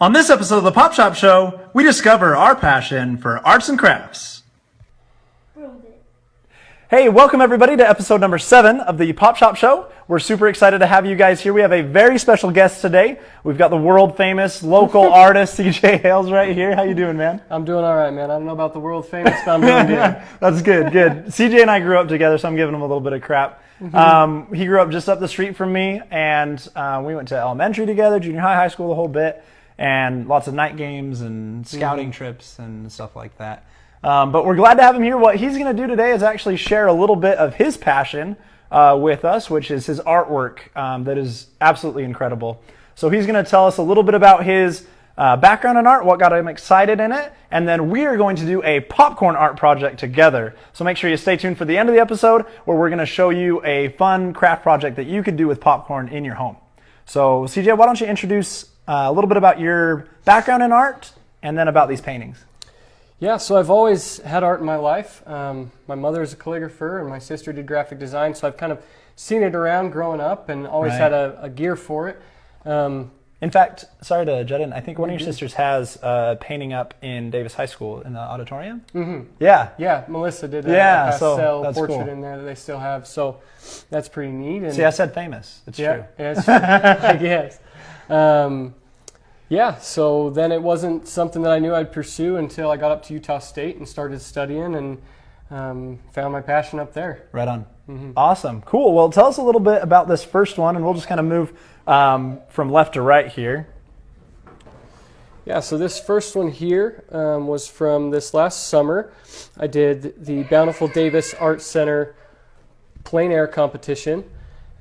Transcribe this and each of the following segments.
On this episode of the Pop Shop Show, we discover our passion for arts and crafts. Hey, welcome everybody to episode number 7 of the Pop Shop Show. We're super excited to have you guys here. We have a very special guest today. We've got the world famous local artist, CJ Hales, right here. How you doing, man? I'm doing all right, man. I don't know about the world famous, but I'm doing good. That's good, good. CJ and I grew up together, so I'm giving him a little bit of crap. He grew up just up the street from me, and we went to elementary together, junior high, high school, the whole bit, and lots of night games and scouting trips and stuff like that. But we're glad to have him here. What he's going to do today is actually share a little bit of his passion with us, which is his artwork that is absolutely incredible. So he's going to tell us a little bit about his background in art, what got him excited in it, and then we are going to do a popcorn art project together. So make sure you stay tuned for the end of the episode where we're going to show you a fun craft project that you could do with popcorn in your home. So CJ, why don't you introduce a little bit about your background in art and then about these paintings. Yeah, so I've always had art in my life. My mother is a calligrapher and my sister did graphic design, so I've kind of seen it around growing up and always had a gear for it. In fact, sorry to jut in, I think one of your sisters has a painting up in Davis High School in the auditorium. Yeah, Melissa did a pastel portrait cool. in there that they still have, so that's pretty neat. And see, I said famous. It's true. Yeah, it's true, I guess. Yeah, so then it wasn't something that I knew I'd pursue until I got up to Utah State and started studying and found my passion up there. Right on. Awesome. Cool. Well, tell us a little bit about this first one, and we'll just kind of move from left to right here. Yeah, so this first one here was from this last summer. I did the Bountiful Davis Art Center plein air competition.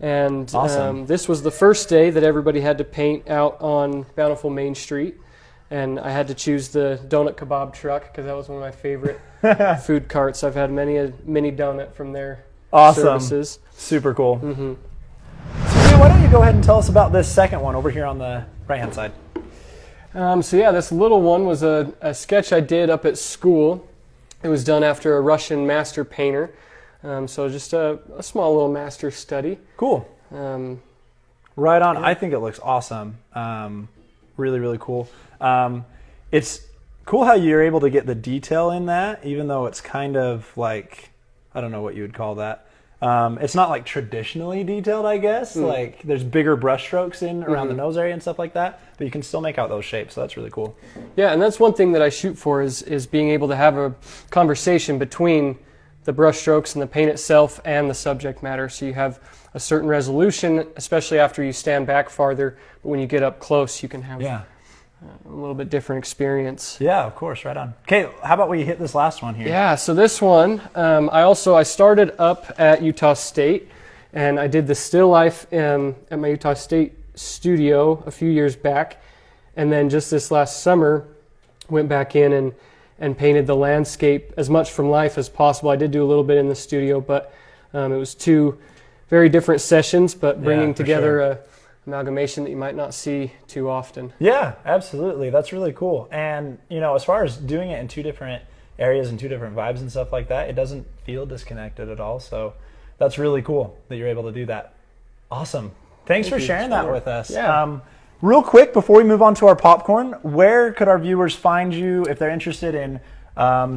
And awesome. This was the first day that everybody had to paint out on Bountiful Main Street. And I had to choose the donut kebab truck because that was one of my favorite food carts. I've had many a mini donut from their services. Super cool. So why don't you go ahead and tell us about this second one over here on the right-hand side. So yeah, this little one was a sketch I did up at school. It was done after a Russian master painter. So just a small little master study. Cool. Right on. Yeah. I think it looks awesome. Really, really cool. It's cool how you're able to get the detail in that, even though it's kind of like, I don't know what you would call that. It's not like traditionally detailed, I guess. Like there's bigger brush strokes in around the nose area and stuff like that, but you can still make out those shapes. So that's really cool. Yeah, and that's one thing that I shoot for is being able to have a conversation between the brush strokes and the paint itself and the subject matter, so you have a certain resolution, especially after you stand back farther, but when you get up close you can have a little bit different experience. Yeah, of course, right on. Okay, how about we hit this last one here? Yeah, so this one, I started up at Utah State, and I did the still life at my Utah State studio a few years back, and then just this last summer went back in and painted the landscape as much from life as possible. I did do a little bit in the studio, but it was 2 very different sessions, but bringing together a amalgamation that you might not see too often. Yeah, absolutely. That's really cool. And, as far as doing it in 2 different areas and 2 different vibes and stuff like that, it doesn't feel disconnected at all. So that's really cool that you're able to do that. Awesome. Thanks for sharing that with us. Yeah. Real quick, before we move on to our popcorn, where could our viewers find you if they're interested in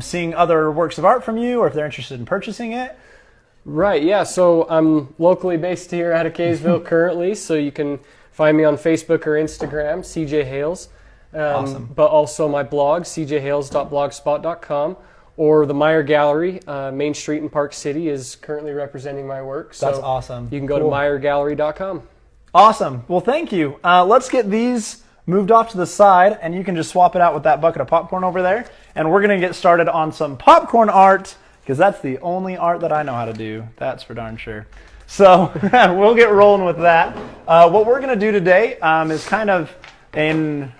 seeing other works of art from you, or if they're interested in purchasing it? Right, yeah. So I'm locally based here out of Kaysville currently, so you can find me on Facebook or Instagram, CJ Hales. Awesome. But also my blog, cjhales.blogspot.com, or the Meyer Gallery, Main Street in Park City, is currently representing my work. So that's awesome. You can go to meyergallery.com. Awesome. Well, thank you. Let's get these moved off to the side, and you can just swap it out with that bucket of popcorn over there. And we're going to get started on some popcorn art, because that's the only art that I know how to do. That's for darn sure. So we'll get rolling with that. What we're going to do today is kind of in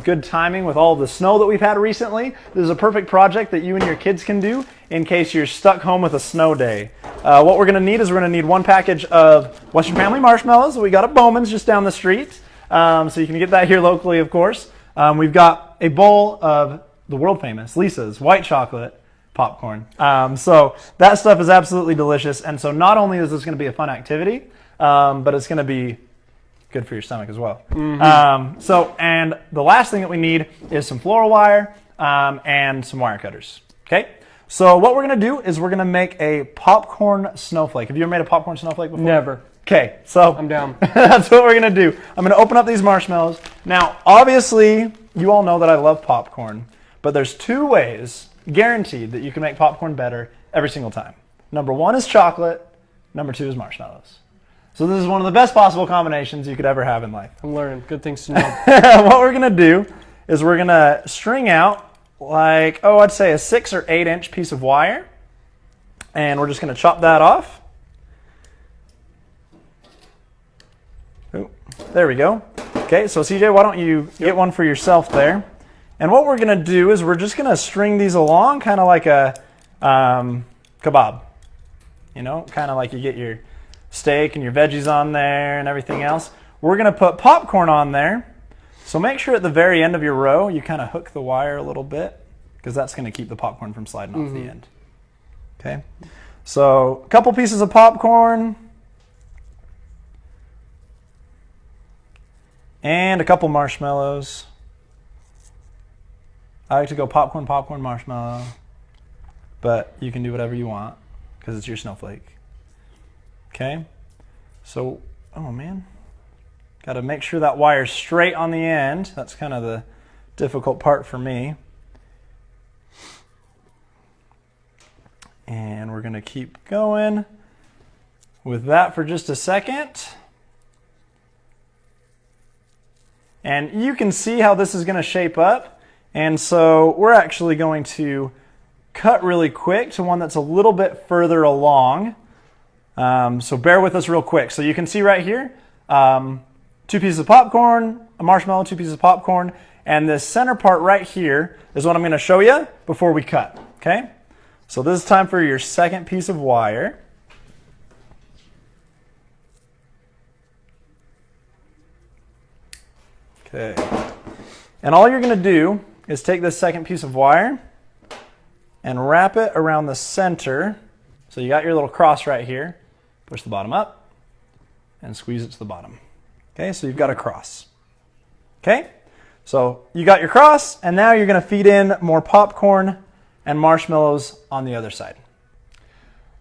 good timing with all the snow that we've had recently. This is a perfect project that you and your kids can do in case you're stuck home with a snow day. What we're going to need is we're going to need 1 package of Western Family marshmallows. We got a Bowman's just down the street, so you can get that here locally, of course. We've got a bowl of the world famous Lisa's white chocolate popcorn. So that stuff is absolutely delicious. And so not only is this going to be a fun activity, but it's going to be good for your stomach as well. And the last thing that we need is some floral wire and some wire cutters. Okay? So what we're going to do is we're going to make a popcorn snowflake. Have you ever made a popcorn snowflake before? Never. Okay, so I'm down. That's what we're going to do. I'm going to open up these marshmallows. Now, obviously, you all know that I love popcorn, but there's 2 ways, guaranteed, that you can make popcorn better every single time. Number 1 is chocolate. Number 2 is marshmallows. So this is one of the best possible combinations you could ever have in life. I'm learning. Good things to know. What we're going to do is we're going to string out like, I'd say a 6 or 8 inch piece of wire. And we're just going to chop that off. Ooh, there we go. Okay, so CJ, why don't you get one for yourself there? And what we're going to do is we're just going to string these along kind of like a kebab. You know, kind of like you get your steak and your veggies on there and everything else. We're going to put popcorn on there. So make sure at the very end of your row you kind of hook the wire a little bit, because that's going to keep the popcorn from sliding off the end. Okay, so a couple pieces of popcorn and a couple marshmallows. I like to go popcorn, popcorn, marshmallow, but you can do whatever you want because it's your snowflake. Okay, so, oh man, got to make sure that wire's straight on the end. That's kind of the difficult part for me. And we're going to keep going with that for just a second. And you can see how this is going to shape up. And so we're actually going to cut really quick to one that's a little bit further along. So bear with us real quick. So you can see right here, 2 pieces of popcorn, a marshmallow, 2 pieces of popcorn, and this center part right here is what I'm going to show you before we cut. Okay? So this is time for your second piece of wire. Okay. And all you're going to do is take this second piece of wire and wrap it around the center. So you got your little cross right here. Push the bottom up and squeeze it to the bottom. Okay, so you've got a cross. Okay, so you got your cross, and now you're going to feed in more popcorn and marshmallows on the other side.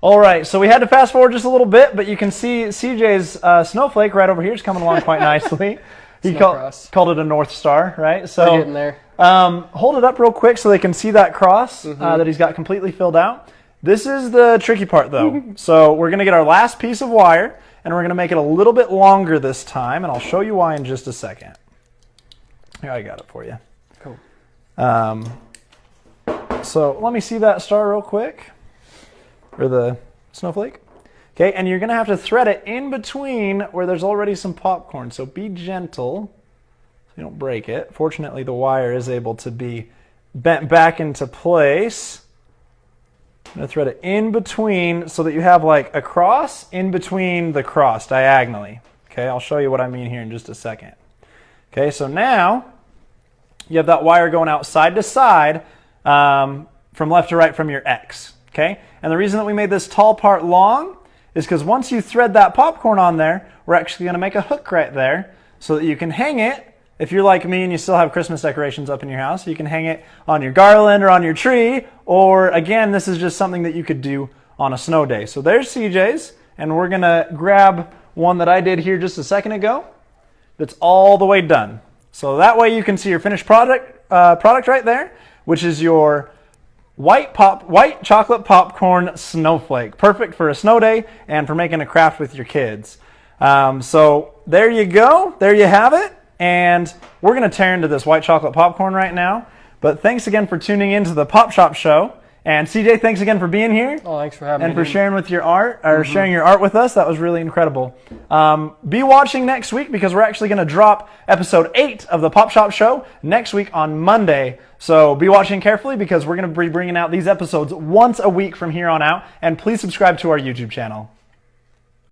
All right, so we had to fast forward just a little bit, but you can see CJ's snowflake right over here is coming along quite nicely. He called it a North Star, right? So we're getting there. Hold it up real quick so they can see that cross that he's got completely filled out. This is the tricky part, though. So we're going to get our last piece of wire, and we're going to make it a little bit longer this time, and I'll show you why in just a second. Here, I got it for you. Cool. So let me see that star real quick, or the snowflake. Okay, and you're going to have to thread it in between where there's already some popcorn, so be gentle so you don't break it. Fortunately, the wire is able to be bent back into place. I'm going to thread it in between so that you have like a cross in between the cross diagonally. Okay, I'll show you what I mean here in just a second. Okay, so now you have that wire going out side to side from left to right from your X. Okay, and the reason that we made this tall part long is because once you thread that popcorn on there, we're actually going to make a hook right there so that you can hang it. If you're like me and you still have Christmas decorations up in your house, you can hang it on your garland or on your tree, or again, this is just something that you could do on a snow day. So there's CJ's, and we're going to grab one that I did here just a second ago that's all the way done. So that way you can see your finished product right there, which is your white chocolate popcorn snowflake. Perfect for a snow day and for making a craft with your kids. So there you go. There you have it. And we're going to tear into this white chocolate popcorn right now. But thanks again for tuning in to the Pop Shop Show. And CJ, thanks again for being here. Oh, thanks for having me. And for sharing with your art, or sharing your art with us. That was really incredible. Be watching next week because we're actually going to drop episode 8 of the Pop Shop Show next week on Monday. So be watching carefully because we're going to be bringing out these episodes once a week from here on out. And please subscribe to our YouTube channel.